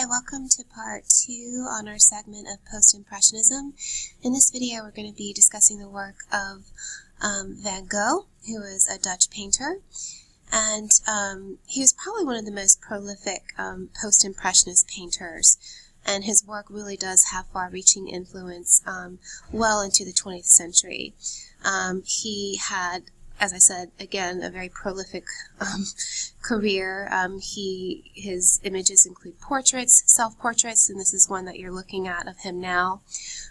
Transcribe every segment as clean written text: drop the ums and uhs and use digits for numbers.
welcome to part 2 on our segment of Post-Impressionism. In this video we're going to be discussing the work of Van Gogh, who was a Dutch painter, and he was probably one of the most prolific Post-Impressionist painters, and his work really does have far-reaching influence well into the 20th century. He had, as I said, again, a very prolific career. His images include portraits, self-portraits, and this is one that you're looking at of him now,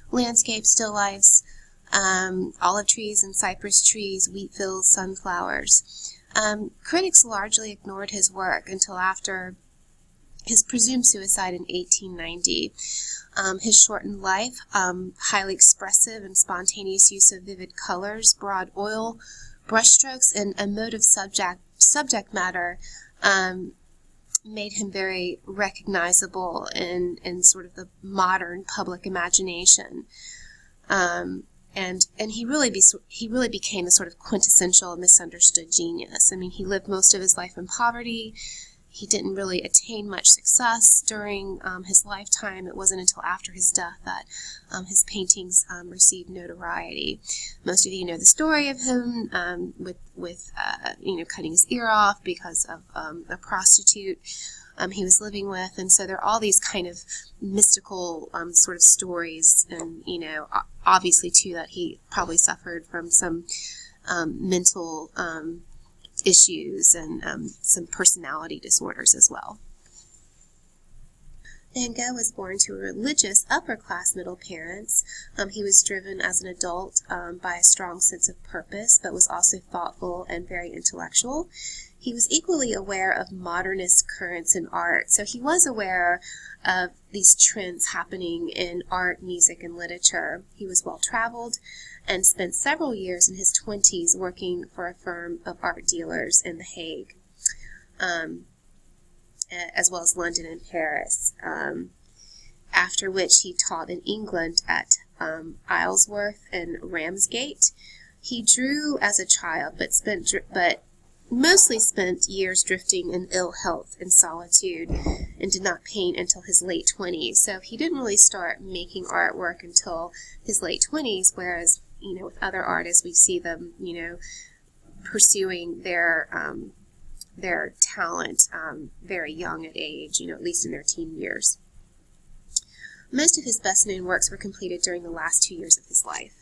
landscapes, still lifes, olive trees and cypress trees, wheat fields, sunflowers. Critics largely ignored his work until after his presumed suicide in 1890. His shortened life, highly expressive and spontaneous use of vivid colors, broad oil brushstrokes, and emotive subject matter made him very recognizable in sort of the modern public imagination. And he really became the sort of quintessential misunderstood genius. I mean, he lived most of his life in poverty. He didn't really attain much success during his lifetime. It wasn't until after his death that his paintings received notoriety. Most of you know the story of him with cutting his ear off because of a prostitute he was living with, and so there are all these kind of mystical sort of stories, and obviously too that he probably suffered from some mental issues and some personality disorders as well. Van Gogh was born to religious upper-class middle parents. He was driven as an adult by a strong sense of purpose, but was also thoughtful and very intellectual. He was equally aware of modernist currents in art, so he was aware of these trends happening in art, music, and literature. He was well-traveled and spent several years in his 20s working for a firm of art dealers in The Hague, as well as London and Paris, after which he taught in England at Isleworth and Ramsgate. He drew as a child, but mostly spent years drifting in ill health and solitude, and did not paint until his late 20s. So he didn't really start making artwork until his late 20s, whereas with other artists, we see them, pursuing their talent very young at age, at least in their teen years. Most of his best-known works were completed during the last 2 years of his life.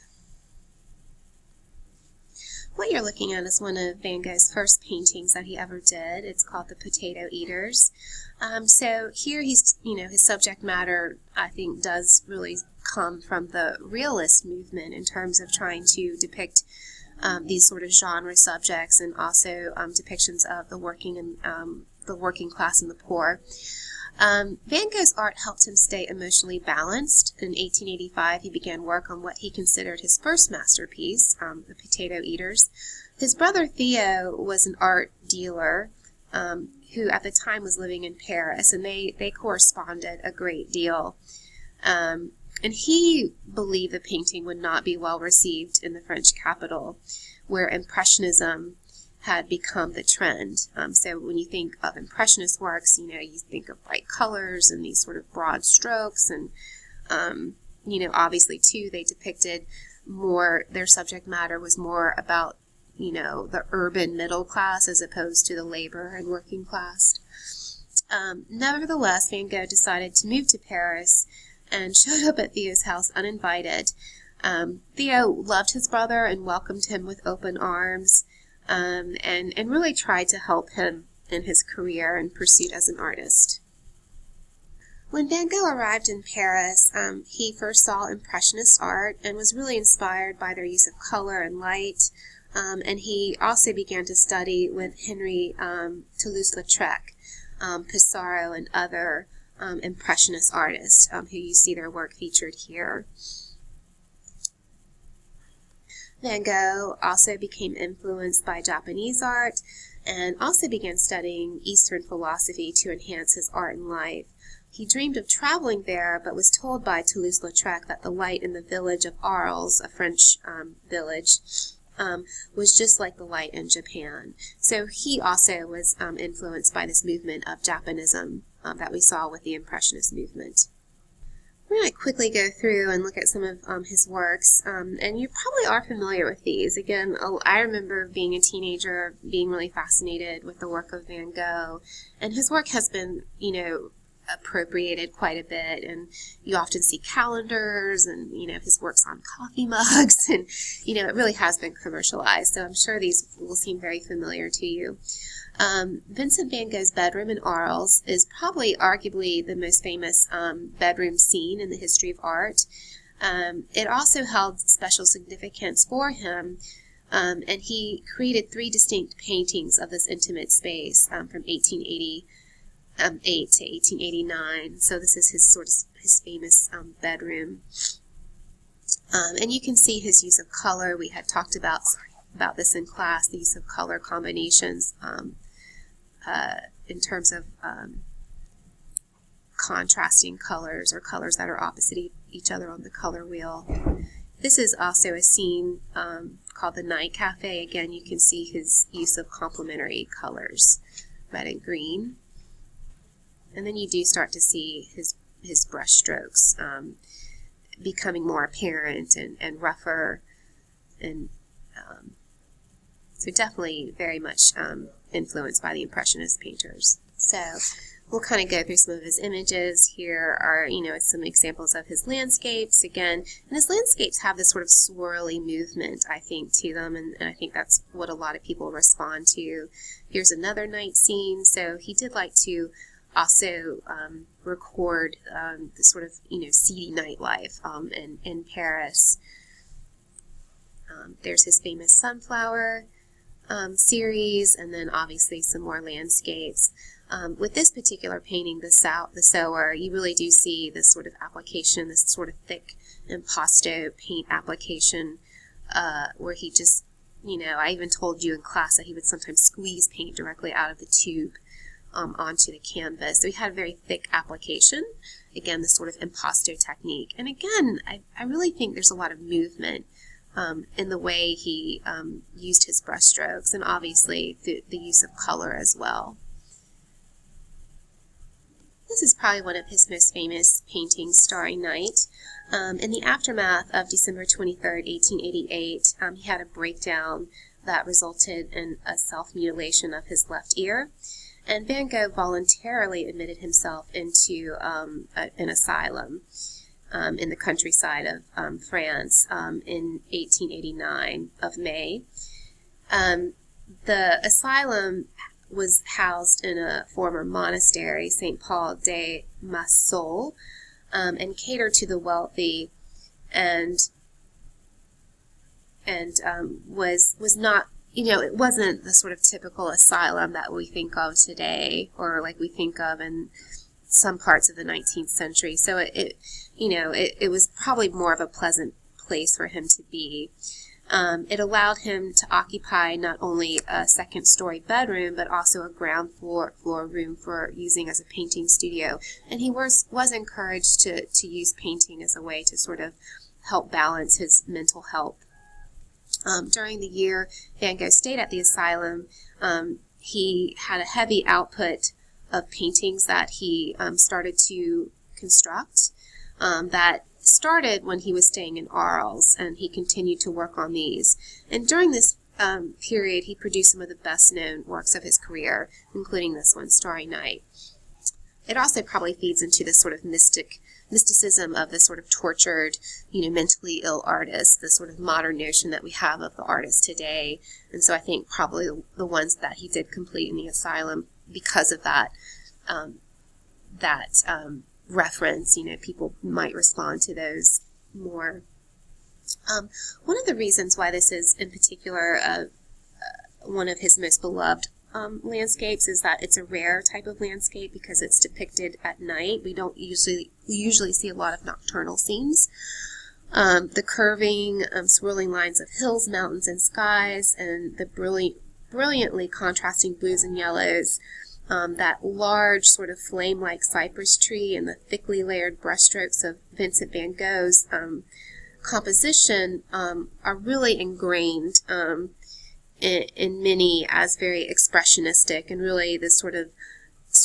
What you're looking at is one of Van Gogh's first paintings that he ever did. It's called The Potato Eaters. So here he's, his subject matter, I think, does really come from the realist movement in terms of trying to depict these sort of genre subjects, and also depictions of the working class and the poor. Van Gogh's art helped him stay emotionally balanced. In 1885, he began work on what he considered his first masterpiece, The Potato Eaters. His brother Theo was an art dealer who at the time was living in Paris, and they corresponded a great deal. And he believed the painting would not be well received in the French capital, where Impressionism had become the trend. So when you think of Impressionist works, you think of bright colors and these sort of broad strokes, and obviously too they depicted more, their subject matter was more about the urban middle class as opposed to the labor and working class. Nevertheless, Van Gogh decided to move to Paris and showed up at Theo's house uninvited. Theo loved his brother and welcomed him with open arms, and really tried to help him in his career and pursuit as an artist. When Van Gogh arrived in Paris, he first saw Impressionist art and was really inspired by their use of color and light, and he also began to study with Henri Toulouse-Lautrec, Pissarro, and other Impressionist artists who you see their work featured here. Van Gogh also became influenced by Japanese art and also began studying Eastern philosophy to enhance his art and life. He dreamed of traveling there, but was told by Toulouse-Lautrec that the light in the village of Arles, a French village, was just like the light in Japan. So he also was influenced by this movement of Japanism that we saw with the Impressionist movement. We're going to quickly go through and look at some of his works, and you probably are familiar with these. Again, I remember being a teenager, being really fascinated with the work of Van Gogh, and his work has been, you know, appropriated quite a bit, and you often see calendars and, you know, his works on coffee mugs, and, you know, it really has been commercialized, so I'm sure these will seem very familiar to you. Vincent van Gogh's bedroom in Arles is probably arguably the most famous bedroom scene in the history of art. It also held special significance for him, and he created 3 distinct paintings of this intimate space from 1888 to 1889. So this is his famous bedroom. And you can see his use of color. We had talked about this in class, the use of color combinations in terms of contrasting colors, or colors that are opposite each other on the color wheel. This is also a scene called the Night Cafe. Again, you can see his use of complementary colors, red and green. And then you do start to see his brush strokes becoming more apparent and rougher, and so definitely very much influenced by the Impressionist painters. So we'll kind of go through some of his images. Here are, you know, some examples of his landscapes again, and his landscapes have this sort of swirly movement, I think, to them, and I think that's what a lot of people respond to. Here's another night scene. So he did like to also record the sort of, you know, seedy nightlife in Paris. There's his famous sunflower series, and then obviously some more landscapes. With this particular painting, the Sower, you really do see this sort of application, this sort of thick impasto paint application, where he just, you know, I even told you in class that he would sometimes squeeze paint directly out of the tube onto the canvas. So he had a very thick application. Again, this sort of impasto technique. And again, I really think there's a lot of movement in the way he used his brush strokes, and obviously the use of color as well. This is probably one of his most famous paintings, Starry Night. In the aftermath of December 23rd, 1888, he had a breakdown that resulted in a self-mutilation of his left ear, and Van Gogh voluntarily admitted himself into an asylum in the countryside of France in 1889 of May. The asylum was housed in a former monastery, St. Paul de Massol, and catered to the wealthy, and was not, you know, it wasn't the sort of typical asylum that we think of today, or like we think of in some parts of the 19th century. So it was probably more of a pleasant place for him to be. It allowed him to occupy not only a second-story bedroom, but also a ground floor room for using as a painting studio. And he was encouraged to use painting as a way to sort of help balance his mental health. During the year Van Gogh stayed at the asylum, he had a heavy output of paintings that he started to construct that started when he was staying in Arles, and he continued to work on these. And during this period, he produced some of the best-known works of his career, including this one, Starry Night. It also probably feeds into this sort of mysticism of the sort of tortured, you know, mentally ill artist, the sort of modern notion that we have of the artist today. And so I think probably the ones that he did complete in the asylum, because of that, reference, you know, people might respond to those more. One of the reasons why this is in particular one of his most beloved landscapes is that it's a rare type of landscape because it's depicted at night. We usually see a lot of nocturnal scenes. The curving, swirling lines of hills, mountains, and skies, and the brilliantly contrasting blues and yellows, that large sort of flame-like cypress tree, and the thickly layered brushstrokes of Vincent van Gogh's composition are really ingrained in many as very expressionistic, and really this sort of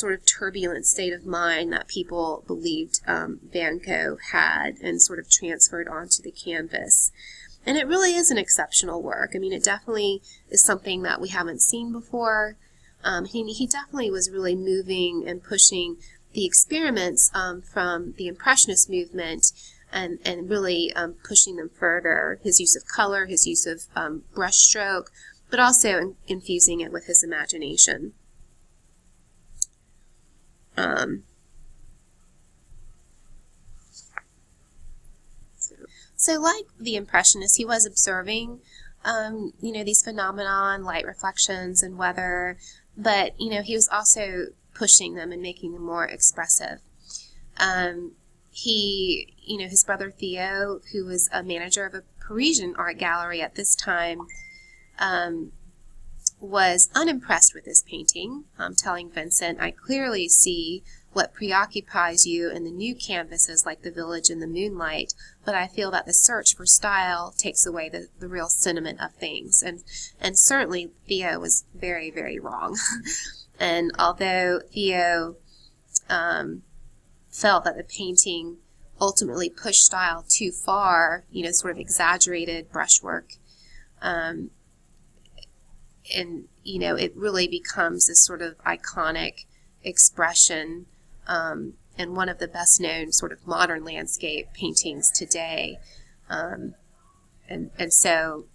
sort of turbulent state of mind that people believed Van Gogh had and sort of transferred onto the canvas. And it really is an exceptional work. I mean, it definitely is something that we haven't seen before. He definitely was really moving and pushing the experiments from the Impressionist movement and really pushing them further. His use of color, his use of brush stroke, but also infusing it with his imagination. So like the Impressionists, he was observing, these phenomena, light reflections and weather, but, he was also pushing them and making them more expressive. His brother Theo, who was a manager of a Parisian art gallery at this time, was unimpressed with this painting, telling Vincent, "I clearly see what preoccupies you in the new canvases like The Village in the Moonlight, but I feel that the search for style takes away the real sentiment of things." And certainly Theo was very, very wrong. And although Theo felt that the painting ultimately pushed style too far, sort of exaggerated brushwork, and it really becomes this sort of iconic expression and one of the best known sort of modern landscape paintings today. And so,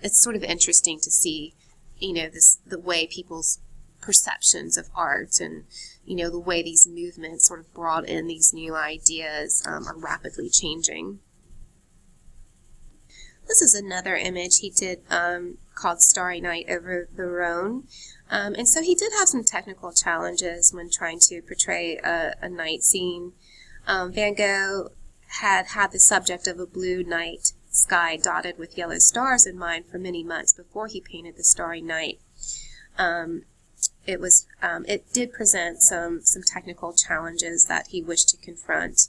it's sort of interesting to see, the way people's perceptions of art and, the way these movements sort of brought in these new ideas are rapidly changing. This is another image he did called Starry Night over the Rhone. And so he did have some technical challenges when trying to portray a night scene. Van Gogh had the subject of a blue night sky dotted with yellow stars in mind for many months before he painted the Starry Night. It did present some technical challenges that he wished to confront,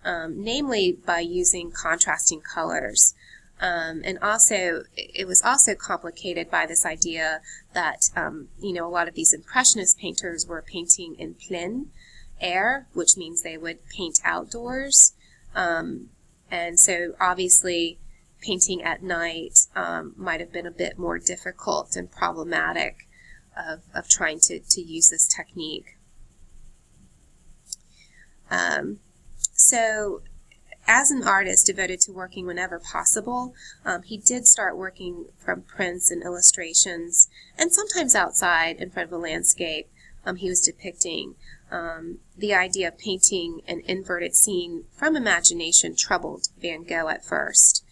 namely by using contrasting colors. And also, it was also complicated by this idea that, a lot of these Impressionist painters were painting in plein air, which means they would paint outdoors. And so, obviously, painting at night might have been a bit more difficult and problematic of trying to use this technique. So, as an artist devoted to working whenever possible, he did start working from prints and illustrations, and sometimes outside in front of a landscape he was depicting. The idea of painting an inverted scene from imagination troubled Van Gogh at first.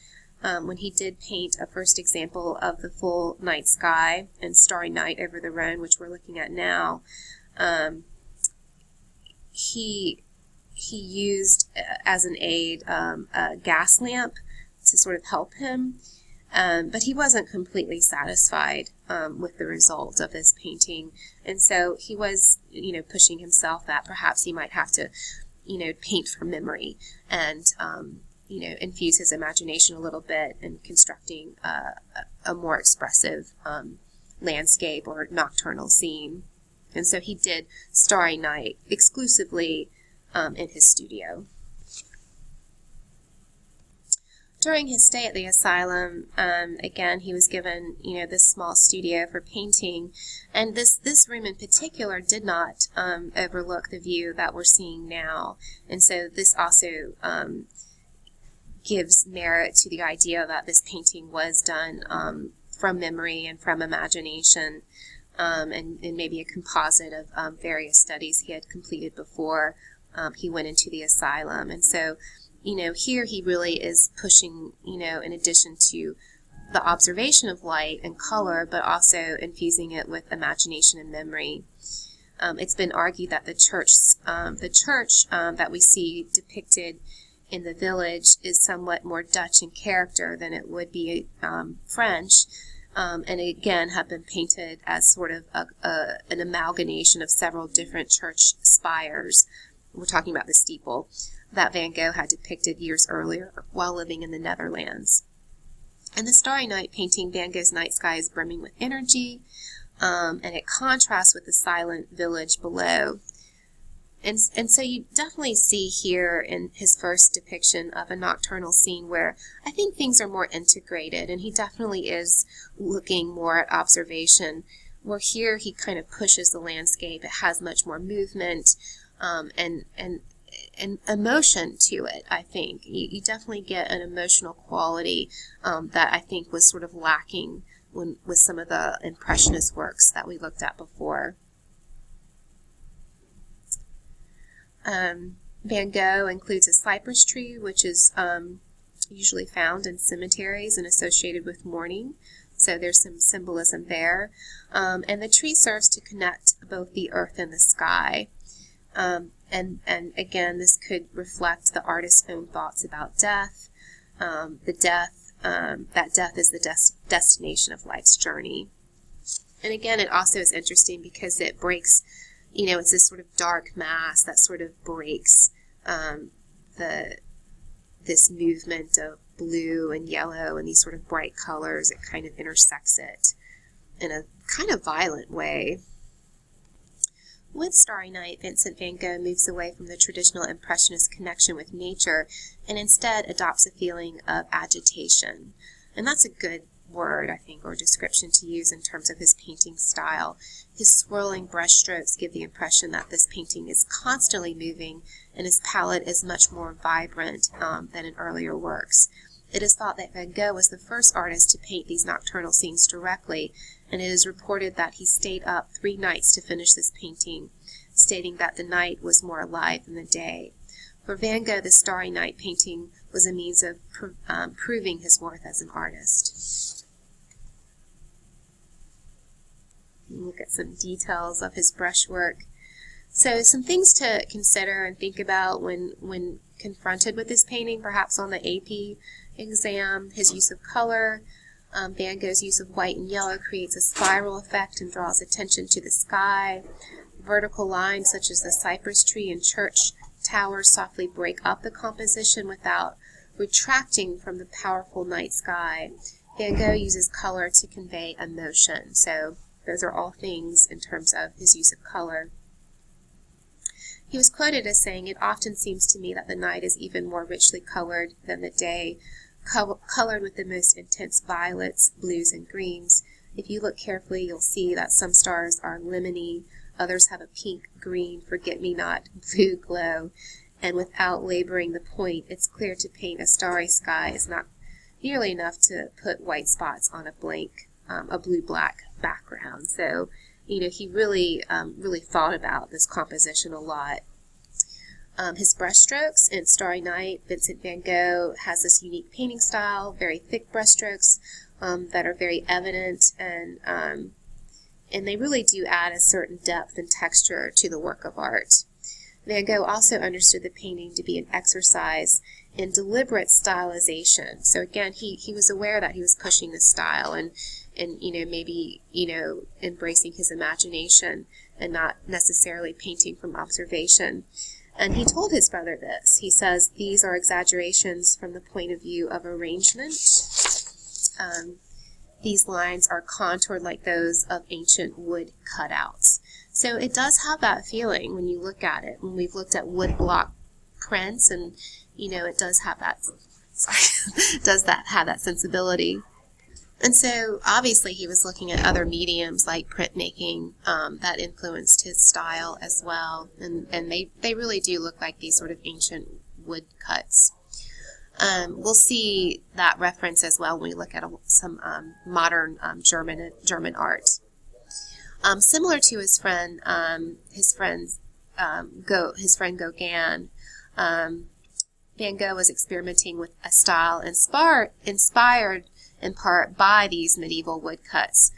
When he did paint a first example of the full night sky and Starry Night over the Rhone, which we're looking at now, he used as an aid a gas lamp to sort of help him, but he wasn't completely satisfied with the result of this painting, and so he was, pushing himself that perhaps he might have to, paint from memory and, infuse his imagination a little bit in constructing a more expressive landscape or nocturnal scene. And so he did Starry Night exclusively in his studio. During his stay at the Asylum, again, he was given, this small studio for painting, and this room in particular did not overlook the view that we're seeing now, and so this also gives merit to the idea that this painting was done from memory and from imagination, and maybe a composite of various studies he had completed before he went into the Asylum. And so, here he really is pushing, in addition to the observation of light and color, but also infusing it with imagination and memory. It's been argued that the church that we see depicted in The Village is somewhat more Dutch in character than it would be French, and again have been painted as sort of an amalgamation of several different church spires. We're talking about the steeple that Van Gogh had depicted years earlier while living in the Netherlands. In the Starry Night painting, Van Gogh's night sky is brimming with energy. and it contrasts with the silent village below. And so you definitely see here in his first depiction of a nocturnal scene where I think things are more integrated, and he definitely is looking more at observation, where here he kind of pushes the landscape. It has much more movement and emotion to it, I think. You definitely get an emotional quality that I think was sort of lacking with some of the Impressionist works that we looked at before. Van Gogh includes a cypress tree, which is usually found in cemeteries and associated with mourning. So there's some symbolism there. And the tree serves to connect both the earth and the sky. And again, this could reflect the artist's own thoughts about death, that death is the destination of life's journey. And again, it also is interesting because it breaks, it's this sort of dark mass that sort of breaks this movement of blue and yellow and these sort of bright colors. It kind of intersects it in a kind of violent way. With Starry Night, Vincent van Gogh moves away from the traditional Impressionist connection with nature and instead adopts a feeling of agitation. And that's a good word, I think, or description to use in terms of his painting style. His swirling brushstrokes give the impression that this painting is constantly moving, and his palette is much more vibrant than in earlier works. It is thought that Van Gogh was the first artist to paint these nocturnal scenes directly, and it is reported that he stayed up 3 nights to finish this painting, stating that the night was more alive than the day. For Van Gogh, the Starry Night painting was a means of proving his worth as an artist. Look at some details of his brushwork. So some things to consider and think about when confronted with this painting, perhaps on the AP exam. His use of color. Van Gogh's use of white and yellow creates a spiral effect and draws attention to the sky. Vertical lines such as the cypress tree and church towers softly break up the composition without retracting from the powerful night sky. Van Gogh uses color to convey emotion. So those are all things in terms of his use of color. He was quoted as saying, "It often seems to me that the night is even more richly colored than the day, colored with the most intense violets, blues, and greens. If you look carefully, you'll see that some stars are lemony, others have a pink, green, forget-me-not, blue glow, and without laboring the point, it's clear to paint a starry sky is not nearly enough to put white spots on a blue-black background." So, he really thought about this composition a lot. His brushstrokes in Starry Night, Vincent van Gogh has this unique painting style, very thick brushstrokes that are very evident, and they really do add a certain depth and texture to the work of art. Van Gogh also understood the painting to be an exercise in deliberate stylization. So again, he was aware that he was pushing the style and maybe embracing his imagination and not necessarily painting from observation. And he told his brother this. He says, "These are exaggerations from the point of view of arrangement. These lines are contoured like those of ancient wood cutouts." So it does have that feeling when you look at it. When we've looked at wood block prints, and it does have that. Have that sensibility. And so obviously he was looking at other mediums like printmaking that influenced his style as well, and they really do look like these sort of ancient wood cuts. We'll see that reference as well when we look at some modern German art. Similar to his friend Gauguin, Van Gogh was experimenting with a style inspired in part by these medieval woodcuts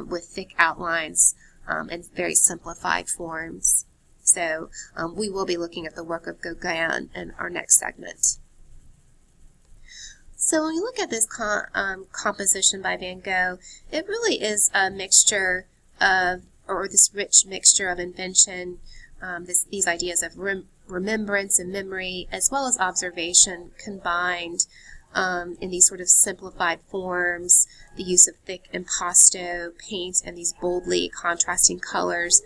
with thick outlines and very simplified forms. So we will be looking at the work of Gauguin in our next segment. So when we look at this composition by Van Gogh, it really is a mixture of, or this rich mixture of invention, these ideas of remembrance and memory, as well as observation combined in these sort of simplified forms, the use of thick impasto paint and these boldly contrasting colors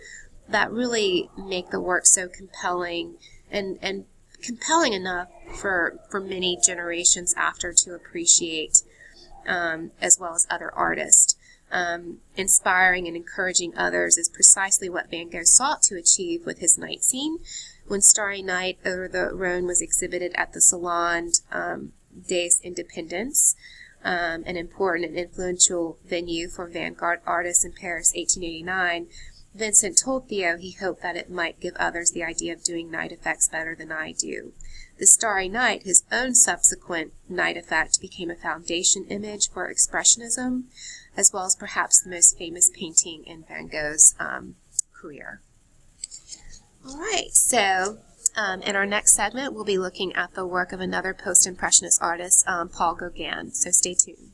that really make the work so compelling and compelling enough for many generations after to appreciate, as well as other artists. Inspiring and encouraging others is precisely what Van Gogh sought to achieve with his night scene. When Starry Night over the Rhone was exhibited at the Salon des Indépendants, an important and influential venue for vanguard artists in Paris, 1889, Vincent told Theo he hoped that it might give others the idea of doing night effects better than I do. The Starry Night, his own subsequent night effect, became a foundation image for Expressionism, as well as perhaps the most famous painting in Van Gogh's career. All right, so in our next segment, we'll be looking at the work of another post-impressionist artist, Paul Gauguin. So stay tuned.